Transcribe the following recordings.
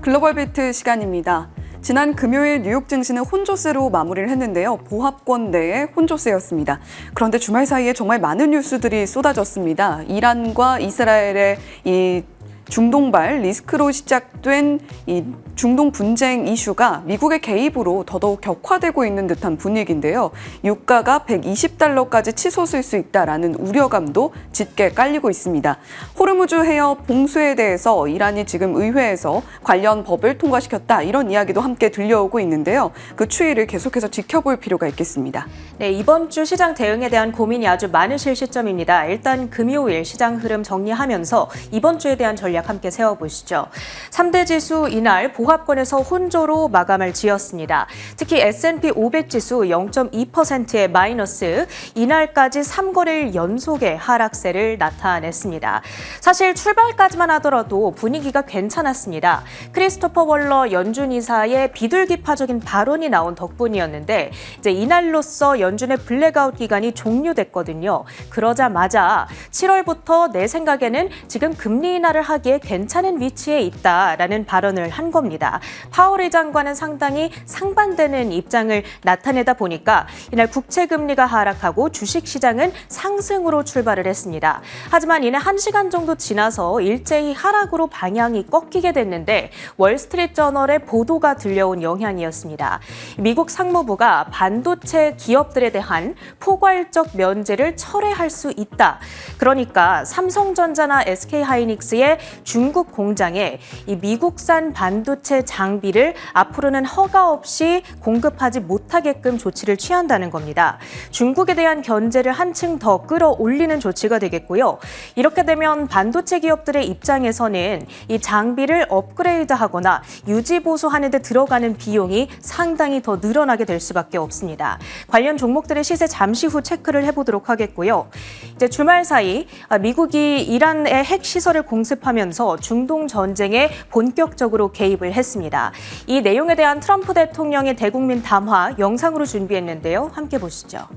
글로벌 비트 시간입니다. 지난 금요일 뉴욕 증시는 혼조세로 마무리를 했는데요. 보합권 내의 혼조세였습니다. 그런데 주말 사이에 정말 많은 뉴스들이 쏟아졌습니다. 이란과 이스라엘의 이 중동발 리스크로 시작된 이 중동 분쟁 이슈가 미국의 개입으로 더더욱 격화되고 있는 듯한 분위기인데요. 유가가 120달러까지 치솟을 수 있다라는 우려감도 짙게 깔리고 있습니다. 호르무즈 해협 봉쇄에 대해서 이란이 지금 의회에서 관련 법을 통과시켰다, 이런 이야기도 함께 들려오고 있는데요. 그 추이를 계속해서 지켜볼 필요가 있겠습니다. 네, 이번 주 시장 대응에 대한 고민이 아주 많으실 시점입니다. 일단 금요일 시장 흐름 정리하면서 이번 주에 대한 전략 함께 세워보시죠. 3대 지수 이날 보합권에서 혼조로 마감을 지었습니다. 특히 S&P 500 지수 0.2%의 마이너스, 이날까지 3거래일 연속의 하락세를 나타냈습니다. 사실 출발까지만 하더라도 분위기가 괜찮았습니다. 크리스토퍼 월러 연준 이사의 비둘기파적인 발언이 나온 덕분이었는데 이제 이날로써 연준의 블랙아웃 기간이 종료됐거든요. 그러자마자 7월부터 내 생각에는 지금 금리 인하를 하기에 괜찮은 위치에 있다라는 발언을 한 겁니다. 파월 의장과는 상당히 상반되는 입장을 나타내다 보니까 이날 국채 금리가 하락하고 주식시장은 상승으로 출발을 했습니다. 하지만 이내 1시간 정도 지나서 일제히 하락으로 방향이 꺾이게 됐는데 월스트리트저널의 보도가 들려온 영향이었습니다. 미국 상무부가 반도체 기업들에 대한 포괄적 면제를 철회할 수 있다. 그러니까 삼성전자나 SK하이닉스의 중국 공장에 이 미국산 반도체 장비를 앞으로는 허가 없이 공급하지 못하게끔 조치를 취한다는 겁니다. 중국에 대한 견제를 한층 더 끌어올리는 조치가 되겠고요. 이렇게 되면 반도체 기업들의 입장에서는 이 장비를 업그레이드하거나 유지 보수하는 데 들어가는 비용이 상당히 더 늘어나게 될 수밖에 없습니다. 관련 종목들의 시세 잠시 후 체크를 해보도록 하겠고요. 이제 주말 사이 미국이 이란의 핵 시설을 공습하면서 중동 전쟁에 본격적으로 개입을 했습니다. 이 내용에 대한 트럼프 대통령의 대국민 담화 영상으로 준비했는데요. 함께 보시죠.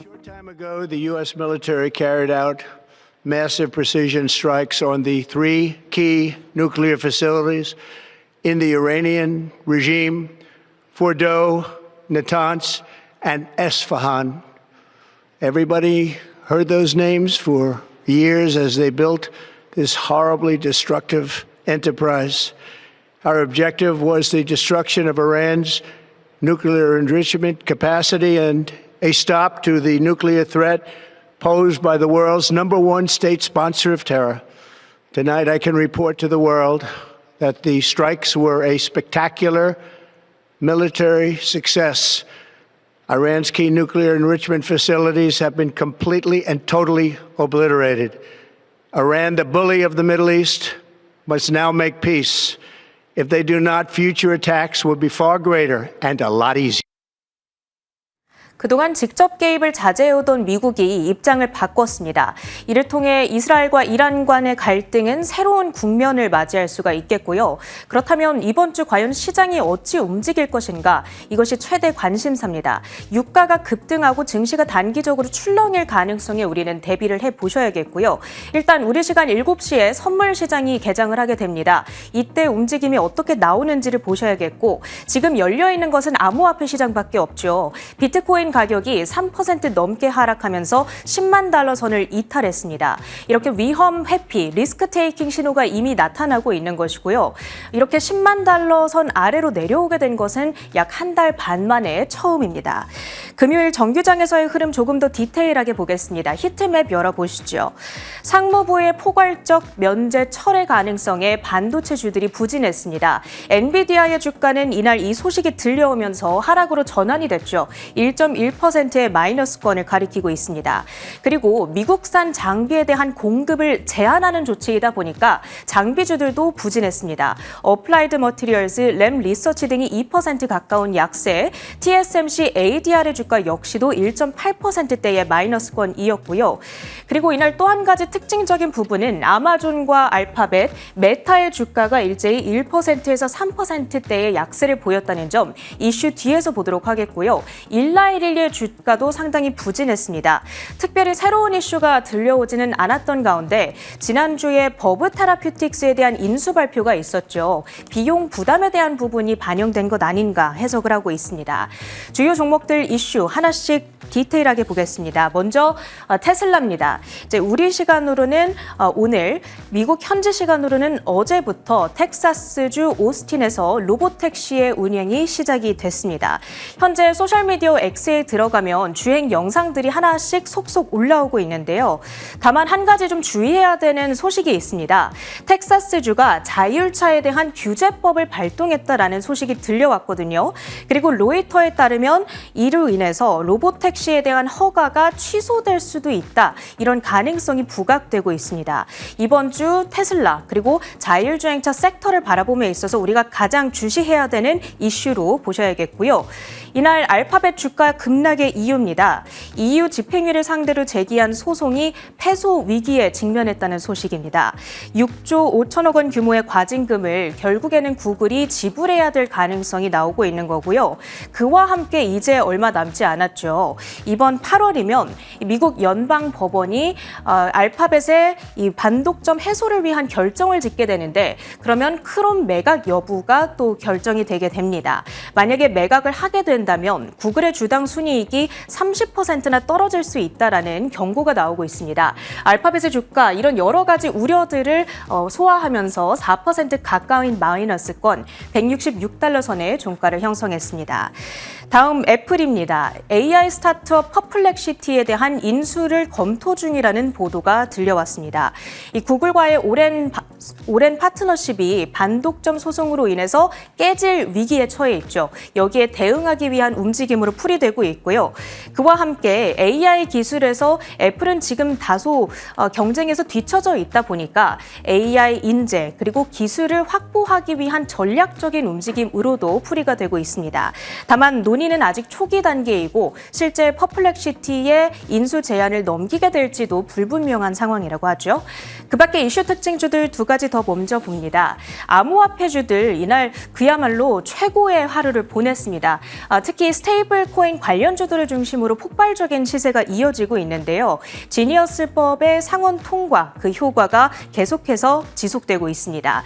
Short time ago, the U.S. military carried out massive precision strikes on the three key nuclear facilities in the Iranian regime, Fordow, Natanz, and Esfahan. Everybody heard those names for years as they built this horribly destructive enterprise. Our objective was the destruction of Iran's nuclear enrichment capacity and a stop to the nuclear threat posed by the world's #1 state sponsor of terror. Tonight, I can report to the world that the strikes were a spectacular military success. Iran's key nuclear enrichment facilities have been completely and totally obliterated. Iran, the bully of the Middle East, must now make peace. If they do not, future attacks will be far greater and a lot easier. 그동안 직접 개입을 자제해오던 미국이 입장을 바꿨습니다. 이를 통해 이스라엘과 이란 간의 갈등은 새로운 국면을 맞이할 수가 있겠고요. 그렇다면 이번 주 과연 시장이 어찌 움직일 것인가? 이것이 최대 관심사입니다. 유가가 급등하고 증시가 단기적으로 출렁일 가능성에 우리는 대비를 해보셔야겠고요. 일단 우리 시간 7시에 선물 시장이 개장을 하게 됩니다. 이때 움직임이 어떻게 나오는지를 보셔야겠고, 지금 열려있는 것은 암호화폐 시장밖에 없죠. 비트코인 가격이 3% 넘게 하락하면서 10만 달러 선을 이탈했습니다. 이렇게 위험 회피, 리스크 테이킹 신호가 이미 나타나고 있는 것이고요. 이렇게 10만 달러 선 아래로 내려오게 된 것은 약 한 달 반 만에 처음입니다. 금요일 정규장에서의 흐름 조금 더 디테일하게 보겠습니다. 히트맵 열어보시죠. 상무부의 포괄적 면제 철회 가능성에 반도체주들이 부진했습니다. 엔비디아의 주가는 이날 이 소식이 들려오면서 하락으로 전환이 됐죠. 1.1%의 마이너스권을 가리키고 있습니다. 그리고 미국산 장비에 대한 공급을 제한하는 조치이다 보니까 장비주들도 부진했습니다. 어플라이드 머티리얼즈, 램 리서치 등이 2% 가까운 약세, TSMC, ADR의 주가 주가 역시도 1.8%대의 마이너스권이었고요. 그리고 이날 또 한 가지 특징적인 부분은 아마존과 알파벳, 메타의 주가가 일제히 1%에서 3%대의 약세를 보였다는 점 이슈 뒤에서 보도록 하겠고요. 일라이릴리의 주가도 상당히 부진했습니다. 특별히 새로운 이슈가 들려오지는 않았던 가운데 지난주에 버브 테라퓨틱스에 대한 인수 발표가 있었죠. 비용 부담에 대한 부분이 반영된 것 아닌가 해석을 하고 있습니다. 주요 종목들 이슈 하나씩 디테일하게 보겠습니다. 먼저 테슬라입니다. 이제 우리 시간으로는 오늘, 미국 현지 시간으로는 어제부터 텍사스주 오스틴에서 로보택시의 운행이 시작이 됐습니다. 현재 소셜미디어 X에 들어가면 주행 영상들이 하나씩 속속 올라오고 있는데요. 다만 한 가지 좀 주의해야 되는 소식이 있습니다. 텍사스주가 자율차에 대한 규제법을 발동했다라는 소식이 들려왔거든요. 그리고 로이터에 따르면 이로 인해서 로보택시에 대한 허가가 취소될 수도 있다. 이런 가능성이 부각되고 있습니다. 이번 주 테슬라 그리고 자율주행차 섹터를 바라봄에 있어서 우리가 가장 주시해야 되는 이슈로 보셔야겠고요. 이날 알파벳 주가 급락의 이유입니다. EU 집행위를 상대로 제기한 소송이 패소 위기에 직면했다는 소식입니다. 6조 5천억 원 규모의 과징금을 결국에는 구글이 지불해야 될 가능성이 나오고 있는 거고요. 그와 함께 이제 얼마 남지 않았죠. 이번 8월이면 미국 연방 법원이 알파벳의 이 반독점 해소를 위한 결정을 짓게 되는데 그러면 크롬 매각 여부가 또 결정이 되게 됩니다. 만약에 매각을 하게 된다면 구글의 주당 순이익이 30%나 떨어질 수 있다라는 경고가 나오고 있습니다. 알파벳의 주가 이런 여러 가지 우려들을 소화하면서 4% 가까운 마이너스권 166달러 선의 종가를 형성했습니다. 다음 애플입니다. AI 스타트업 퍼플렉시티에 대한 인수를 검토 중이라는 보도가 들려왔습니다. 이 구글과의 오랜 파트너십이 반독점 소송으로 인해서 깨질 위기에 처해 있죠. 여기에 대응하기 위한 움직임으로 풀이되고 있고요. 그와 함께 AI 기술에서 애플은 지금 다소 경쟁에서 뒤처져 있다 보니까 AI 인재 그리고 기술을 확보하기 위한 전략적인 움직임으로도 풀이가 되고 있습니다. 다만 논의는 아직 초기 단계이고 실제 퍼플렉시티의 인수 제안을 넘기게 될지도 불분명한 상황이라고 하죠. 그 밖에 이슈 특징주들 두 가지 더 먼저 봅니다. 암호화폐주들 이날 그야말로 최고의 하루를 보냈습니다. 특히 스테이블 코인 관련주들을 중심으로 폭발적인 시세가 이어지고 있는데요. 지니어스법의 상원 통과 그 효과가 계속해서 지속되고 있습니다.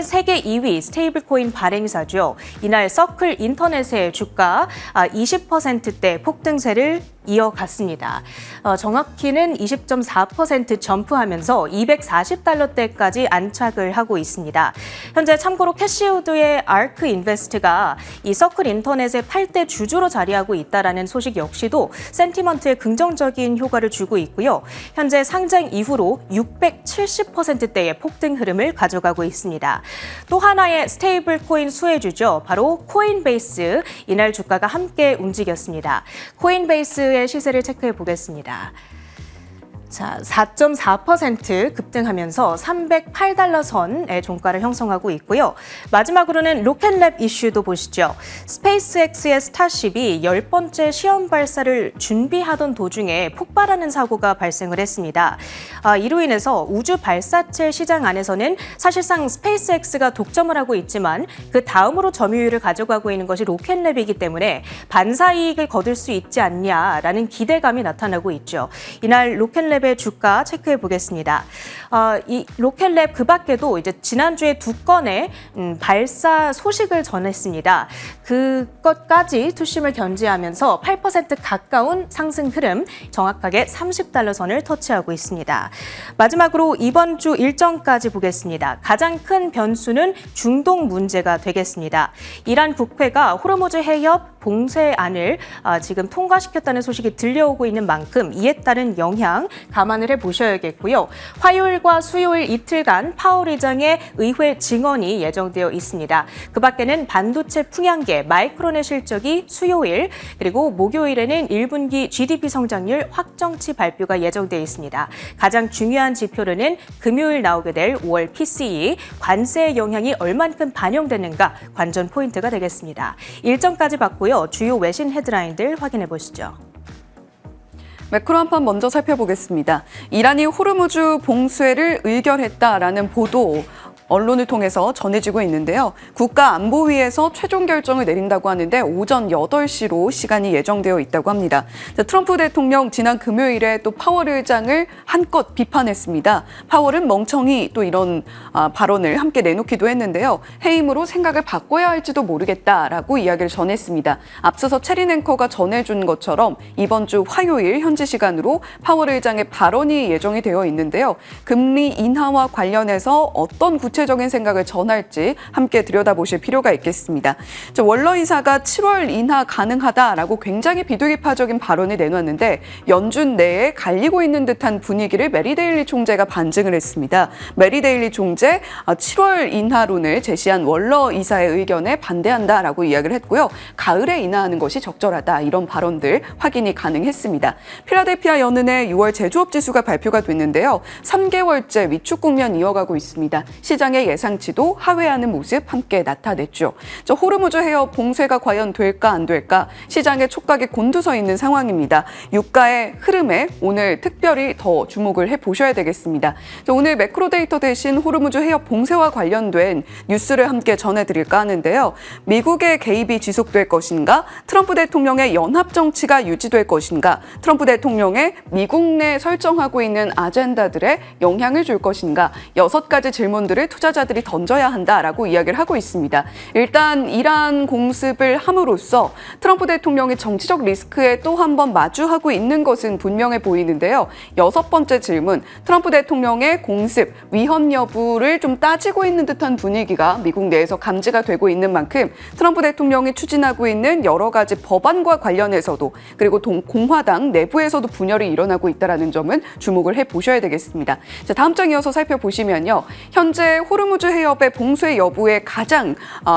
세계 2위 스테이블 코인 발행사죠. 이날 서클 인터넷의 주가 20%대 폭등세를 이어갔습니다. 정확히는 20.4% 점프하면서 240달러대까지 안착을 하고 있습니다. 현재 참고로 캐시우드의 아크 인베스트가 이 서클 인터넷의 8대 주주로 자리하고 있다라는 소식 역시도 센티먼트에 긍정적인 효과를 주고 있고요. 현재 상장 이후로 670%대의 폭등 흐름을 가져가고 있습니다. 또 하나의 스테이블 코인 수혜주죠. 바로 코인베이스. 이날 주가가 함께 움직였습니다. 코인베이스의 시세를 체크해 보겠습니다. 자, 4.4% 급등하면서 308달러 선의 종가를 형성하고 있고요. 마지막으로는 로켓랩 이슈도 보시죠. 스페이스X의 스타쉽이 10번째 시험 발사를 준비하던 도중에 폭발하는 사고가 발생을 했습니다. 이로 인해서 우주 발사체 시장 안에서는 사실상 스페이스X가 독점을 하고 있지만 그 다음으로 점유율을 가져가고 있는 것이 로켓랩이기 때문에 반사 이익을 거둘 수 있지 않냐라는 기대감이 나타나고 있죠. 이날 로켓랩의 주가 체크해 보겠습니다. 이 로켓랩 그 밖에도 이제 지난주에 두 건의 발사 소식을 전했습니다. 그것까지 투심을 견지하면서 8% 가까운 상승 흐름, 정확하게 30달러 선을 터치하고 있습니다. 마지막으로 이번 주 일정까지 보겠습니다. 가장 큰 변수는 중동 문제가 되겠습니다. 이란 국회가 호르무즈 해협 봉쇄안을 지금 통과시켰다는 소식이 들려오고 있는 만큼 이에 따른 영향 감안을 해보셔야겠고요. 화요일과 수요일 이틀간 파월 의장의 의회 증언이 예정되어 있습니다. 그 밖에는 반도체 풍향계 마이크론의 실적이 수요일 그리고 목요일에는 1분기 GDP 성장률 확정치 발표가 예정되어 있습니다. 가장 중요한 지표로는 금요일 나오게 될 5월 PCE 관세의 영향이 얼만큼 반영되는가 관전 포인트가 되겠습니다. 일정까지 봤고요. 있는데요. 주요 외신 헤드라인들 확인해 보시죠. 매크로 한판 먼저 살펴보겠습니다. 이란이 호르무즈 봉쇄를 의결했다라는 보도 언론을 통해서 전해지고 있는데요. 국가안보위에서 최종 결정을 내린다고 하는데 오전 8시로 시간이 예정되어 있다고 합니다. 트럼프 대통령 지난 금요일에 또 파월 의장을 한껏 비판했습니다. 파월은 멍청이 또 이런 발언을 함께 내놓기도 했는데요. 해임으로 생각을 바꿔야 할지도 모르겠다라고 이야기를 전했습니다. 앞서서 체린 앵커가 전해준 것처럼 이번 주 화요일 현지 시간으로 파월 의장의 발언이 예정이 되어 있는데요. 금리 인하와 관련해서 어떤 구체적인 생각을 전할지 함께 들여다보실 필요가 있겠습니다. 월러 이사가 7월 인하 가능하다라고 굉장히 비둘기파적인 발언을 내놨는데 연준 내에 갈리고 있는 듯한 분위기를 메리 데일리 총재가 반증을 했습니다. 메리 데일리 총재 7월 인하론을 제시한 월러 이사의 의견에 반대한다라고 이야기를 했고요. 가을에 인하하는 것이 적절하다 이런 발언들 확인이 가능했습니다. 필라델피아 연은의 6월 제조업 지수가 발표가 됐는데요. 3개월째 위축 국면 이어가고 있습니다. 시장의 예상치도 하회하는 모습 함께 나타냈죠. 호르무즈 해협 봉쇄가 과연 될까 안 될까 시장의 촉각이 곤두서 있는 상황입니다. 유가의 흐름에 오늘 특별히 더 주목을 해보셔야 되겠습니다. 오늘 매크로 데이터 대신 호르무즈 해협 봉쇄와 관련된 뉴스를 함께 전해드릴까 하는데요. 미국의 개입이 지속될 것인가? 트럼프 대통령의 연합 정치가 유지될 것인가? 트럼프 대통령의 미국 내 설정하고 있는 아젠다들에 영향을 줄 것인가? 6가지 질문들을 투자자들이 던져야 한다라고 이야기를 하고 있습니다. 일단 이란 공습을 함으로써 트럼프 대통령이 정치적 리스크에 또 한 번 마주하고 있는 것은 분명해 보이는데요. 6번째 질문, 트럼프 대통령의 공습, 위헌 여부를 좀 따지고 있는 듯한 분위기가 미국 내에서 감지가 되고 있는 만큼 트럼프 대통령이 추진하고 있는 여러 가지 법안과 관련해서도 그리고 공화당 내부에서도 분열이 일어나고 있다는 점은 주목을 해보셔야 되겠습니다. 자, 다음 장 이어서 살펴보시면요. 현재 호르무즈 해협의 봉쇄 여부에 가장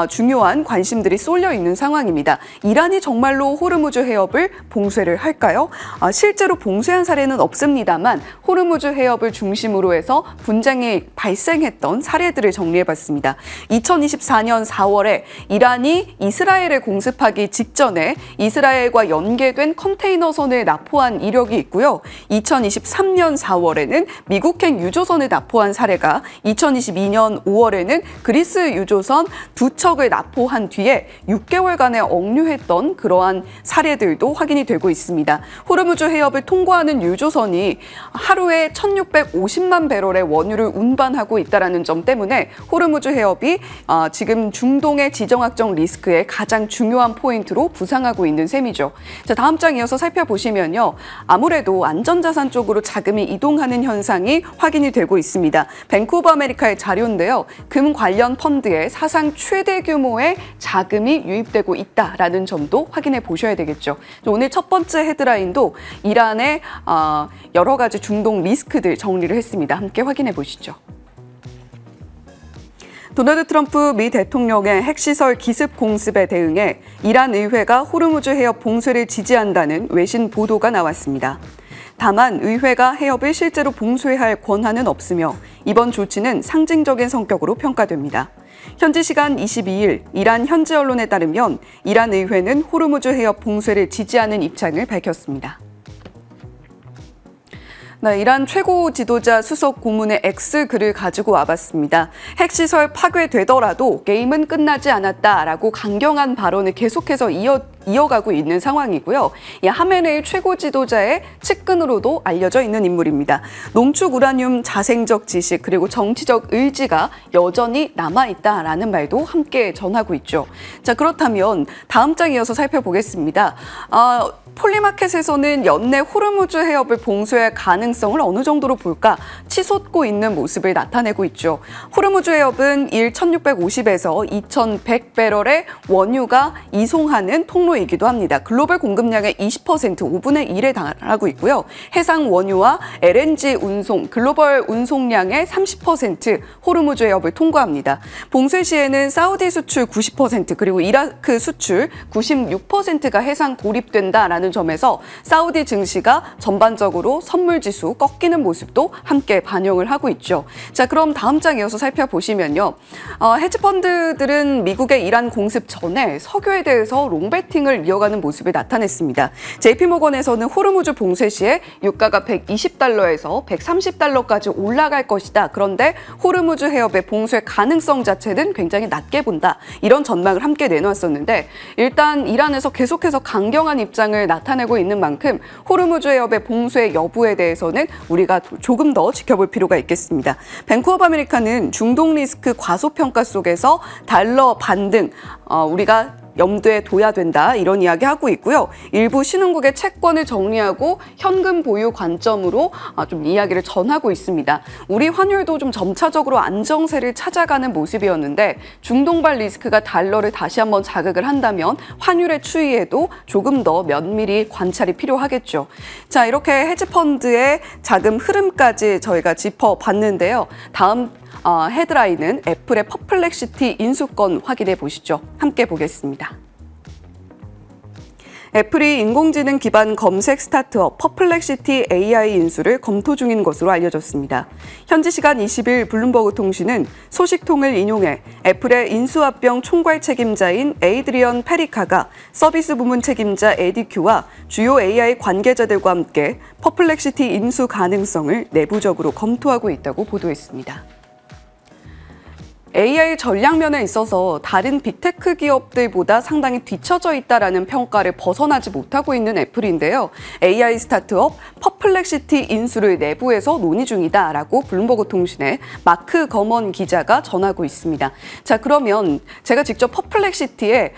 중요한 관심들이 쏠려 있는 상황입니다. 이란이 정말로 호르무즈 해협을 봉쇄를 할까요? 실제로 봉쇄한 사례는 없습니다만 호르무즈 해협을 중심으로 해서 분쟁이 발생했던 사례들을 정리해봤습니다. 2024년 4월에 이란이 이스라엘을 공습하기 직전에 이스라엘과 연계된 컨테이너선을 납포한 이력이 있고요. 2023년 4월에는 미국행 유조선을 납포한 사례가 2022년 5월에는 그리스 유조선 2척을 납포한 뒤에 6개월간의 억류했던 그러한 사례들도 확인이 되고 있습니다. 호르무즈 해협을 통과하는 유조선이 하루에 1,650만 배럴의 원유를 운반하고 있다는 점 때문에 호르무즈 해협이 지금 중동의 지정학적 리스크의 가장 중요한 포인트로 부상하고 있는 셈이죠. 자, 다음 장 이어서 살펴보시면요. 아무래도 안전자산 쪽으로 자금이 이동하는 현상이 확인이 되고 있습니다. 뱅크 오브 아메리카의 자료인데요. 금 관련 펀드에 사상 최대 규모의 자금이 유입되고 있다라는 점도 확인해 보셔야 되겠죠. 오늘 첫 번째 헤드라인도 이란의 여러 가지 중동 리스크들 정리를 했습니다. 함께 확인해 보시죠. 도널드 트럼프 미 대통령의 핵시설 기습 공습에 대응해 이란 의회가 호르무즈 해협 봉쇄를 지지한다는 외신 보도가 나왔습니다. 다만 의회가 해협을 실제로 봉쇄할 권한은 없으며 이번 조치는 상징적인 성격으로 평가됩니다. 현지 시간 22일 이란 현지 언론에 따르면 이란 의회는 호르무즈 해협 봉쇄를 지지하는 입장을 밝혔습니다. 네, 이란 최고 지도자 수석 고문의 X글을 가지고 와봤습니다. 핵시설 파괴되더라도 게임은 끝나지 않았다라고 강경한 발언을 계속해서 이어가고 있는 상황이고요. 이 하메네이 최고 지도자의 측근으로도 알려져 있는 인물입니다. 농축 우라늄 자생적 지식 그리고 정치적 의지가 여전히 남아있다라는 말도 함께 전하고 있죠. 자, 그렇다면 다음 장 이어서 살펴보겠습니다. 폴리마켓에서는 연내 호르무즈 해협을 봉쇄할 가능성을 어느 정도로 볼까 치솟고 있는 모습을 나타내고 있죠. 호르무즈 해협은 일 1,650에서 2,100배럴의 원유가 이송하는 통로이기도 합니다. 글로벌 공급량의 20%, 5분의 1에 달하고 있고요. 해상 원유와 LNG 운송, 글로벌 운송량의 30% 호르무즈 해협을 통과합니다. 봉쇄 시에는 사우디 수출 90% 그리고 이라크 수출 96%가 해상 고립된다라는 점에서 사우디 증시가 전반적으로 선물 지수 꺾이는 모습도 함께 반영을 하고 있죠. 자, 그럼 다음 장 이어서 살펴보시면요. 헤지펀드들은 미국의 이란 공습 전에 석유에 대해서 롱베팅을 상승을 이어가는 모습을 나타냈습니다. JP모건에서는 호르무즈 봉쇄 시에 유가가 120달러에서 130달러까지 올라갈 것이다. 그런데 호르무즈 해협의 봉쇄 가능성 자체는 굉장히 낮게 본다. 이런 전망을 함께 내놓았었는데 일단 이란에서 계속해서 강경한 입장을 나타내고 있는 만큼 호르무즈 해협의 봉쇄 여부에 대해서는 우리가 조금 더 지켜볼 필요가 있겠습니다. 뱅크 오브 아메리카는 중동 리스크 과소평가 속에서 달러 반등 우리가 염두에 둬야 된다 이런 이야기 하고 있고요. 일부 신흥국의 채권을 정리하고 현금 보유 관점으로 좀 이야기를 전하고 있습니다. 우리 환율도 좀 점차적으로 안정세를 찾아가는 모습이었는데 중동발 리스크가 달러를 다시 한번 자극을 한다면 환율의 추이에도 조금 더 면밀히 관찰이 필요하겠죠. 자, 이렇게 헤지펀드의 자금 흐름까지 저희가 짚어봤는데요. 다음 헤드라인은 애플의 퍼플렉시티 인수권 확인해 보시죠. 함께 보겠습니다. 애플이 인공지능 기반 검색 스타트업 퍼플렉시티 AI 인수를 검토 중인 것으로 알려졌습니다. 현지 시간 20일 블룸버그 통신은 소식통을 인용해 애플의 인수합병 총괄 책임자인 에이드리언 페리카가 서비스 부문 책임자 에디큐와 주요 AI 관계자들과 함께 퍼플렉시티 인수 가능성을 내부적으로 검토하고 있다고 보도했습니다. AI 전략면에 있어서 다른 빅테크 기업들보다 상당히 뒤처져 있다라는 평가를 벗어나지 못하고 있는 애플인데요. AI 스타트업 퍼플렉시티 인수를 내부에서 논의 중이다라고 블룸버그 통신의 마크 거먼 기자가 전하고 있습니다. 자, 그러면 제가 직접 퍼플렉시티에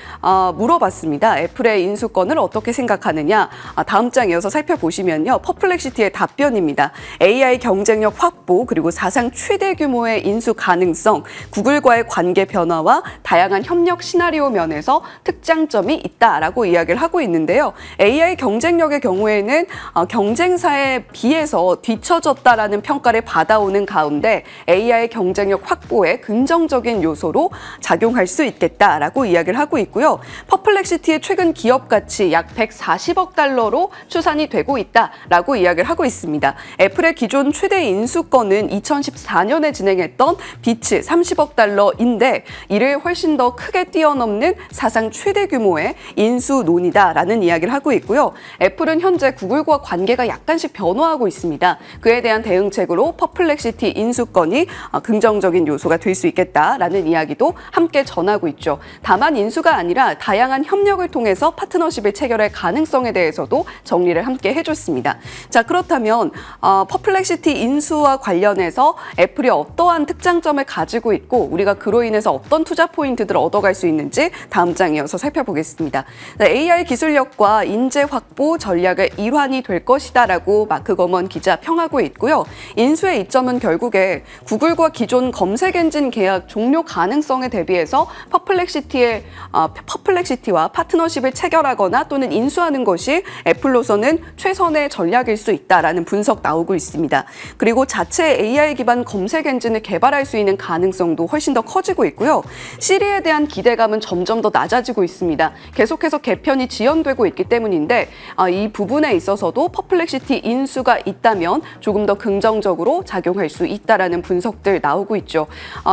물어봤습니다. 애플의 인수권을 어떻게 생각하느냐? 다음 장 이어서 살펴보시면요. 퍼플렉시티의 답변입니다. AI 경쟁력 확보 그리고 사상 최대 규모의 인수 가능성, 구글과의 관계 변화와 다양한 협력 시나리오 면에서 특장점이 있다라고 이야기를 하고 있는데요. AI 경쟁력의 경우에는 경쟁사에 비해서 뒤처졌다라는 평가를 받아오는 가운데 AI 경쟁력 확보에 긍정적인 요소로 작용할 수 있겠다라고 이야기를 하고 있고요. 퍼플렉시티의 최근 기업 가치 약 140억 달러로 추산이 되고 있다라고 이야기를 하고 있습니다. 애플의 기존 최대 인수권은 2014년에 진행했던 비츠 30억 달러인데 이를 훨씬 더 크게 뛰어넘는 사상 최대 규모의 인수 논의다라는 이야기를 하고 있고요. 애플은 현재 구글과 관계가 약간씩 변화하고 있습니다. 그에 대한 대응책으로 퍼플렉시티 인수권이 긍정적인 요소가 될 수 있겠다라는 이야기도 함께 전하고 있죠. 다만 인수가 아니라 다양한 협력을 통해서 파트너십을 체결할 가능성에 대해서도 정리를 함께 해줬습니다. 자, 그렇다면 퍼플렉시티 인수와 관련해서 애플이 어떠한 특장점을 가지고 있고 우리가 그로 인해서 어떤 투자 포인트들을 얻어갈 수 있는지 다음 장 이어서 살펴보겠습니다. AI 기술력과 인재 확보 전략의 일환이 될 것이다라고 마크 거먼 기자 평하고 있고요. 인수의 이점은 결국에 구글과 기존 검색 엔진 계약 종료 가능성에 대비해서 퍼플렉시티와 파트너십을 체결하거나 또는 인수하는 것이 애플로서는 최선의 전략일 수 있다라는 분석 나오고 있습니다. 그리고 자체 AI 기반 검색 엔진을 개발할 수 있는 가능성도 훨씬 더 커지고 있고요. 시리에 대한 기대감은 점점 더 낮아지고 있습니다. 계속해서 개편이 지연되고 있기 때문인데 이 부분에 있어서도 퍼플렉시티 인수가 있다면 조금 더 긍정적으로 작용할 수 있다라는 분석들 나오고 있죠.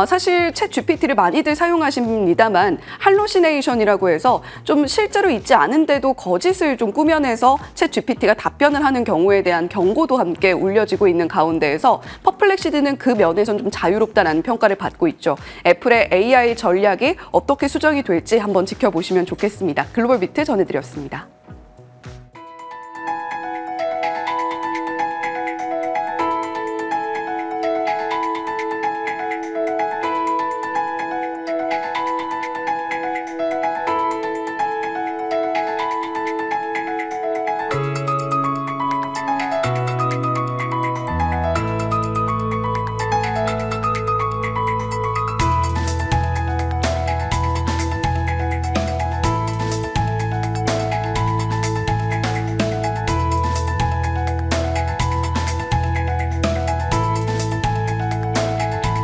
사실 챗 GPT를 많이들 사용하십니다만 할로시네이션이라고 해서 좀 실제로 있지 않은데도 거짓을 좀 꾸며내서 챗 GPT가 답변을 하는 경우에 대한 경고도 함께 울려지고 있는 가운데에서 퍼플렉시티는 그 면에서는 좀 자유롭다는 평가를 받고 있죠. 애플의 AI 전략이 어떻게 수정이 될지 한번 지켜보시면 좋겠습니다. 글로벌 비트 전해드렸습니다.